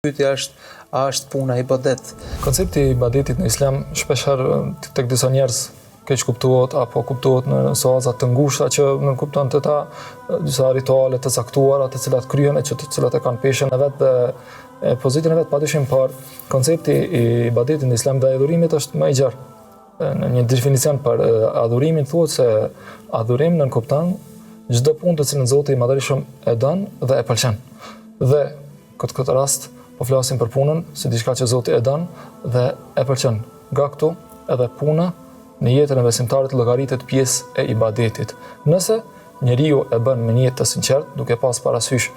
Pyetja është, a është puna ibadet? Koncepti i ibadetit në Islam shpeshherë tek disa njerëz keq kuptohet apo kuptohet në soaza të ngushta që nuk kupton të ta disa rituale të caktuara të cilat kryhen e të cilat e kanë peshën e vet dhe pozitin e vet padyshim, por koncepti i ibadetit në Islam dhe adhurimit është më i gjerë. Në një definicion për adhurimin thuhet se adhurim nënkupton çdo punë të cilën Zoti i Madhërisht e don dhe e pëlqen. Dhe këtë rast po flasim për punën si diçka që Zoti e don dhe e pëlqen. Nga këtu edhe puna në jetën e besimtarit llogaritet pjesë e ibadetit. Nëse njeriu e bën me një jetë të sinqert, duke pas parasysh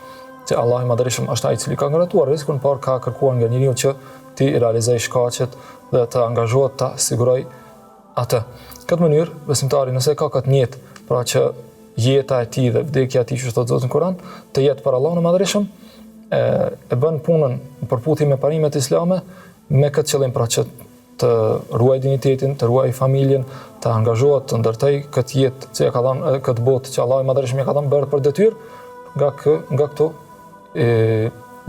që Allahu i Madhërisht është ai i cili ka ngaratuar rrezikun, por ka kërkuar nga njeriu që ti realizoj shkaqet dhe të angazhohet ta siguroj atë. Këtë mënyrë besimtari nëse ka këtë jetë, pra që jeta e tij dhe vdekja e tij, që thotë Zoti në Kur'an, të jetë për Allahun e Madhërisht, e bën punën në përputhje me parimet islame me këtë qëllim, pra që të ruaj dinjitetin, të ruaj familjen, të angazhohet të ndërtoj këtë jetë që ka dhënë këtë botë që Allahu i Madhërisht më ka dhënë bërë për detyrë, nga këtu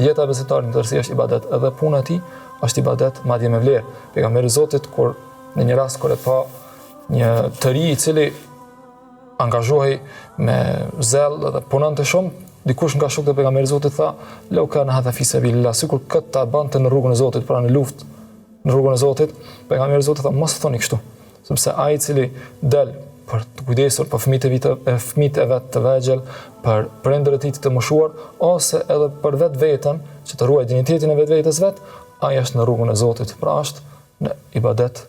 jeta e besimtarit ndërsi është ibadet, edhe puna e tij është ibadet madje me vlerë. Pejgamberi i Zotit kur në një rast kur e pa një të ri i cili angazhohej me zel dhe punonte shumë, dikush nga shokët e pejgamberit Zotit tha, "Lau kana hadha fi sabilillah", sikur këtë ta bante në rrugën e Zotit, pra në luftë në rrugën e Zotit. Pejgamberi Zotit tha, "Mos thoni kështu", sepse ai i cili del për të kujdesur për fëmijët e vet të vegjël, për prindërit e tij të moshuar, ose edhe për vetveten, që të ruaj dinjitetin e vetvetes vet, ai është në rrugën e Zotit, pra është në ibadet.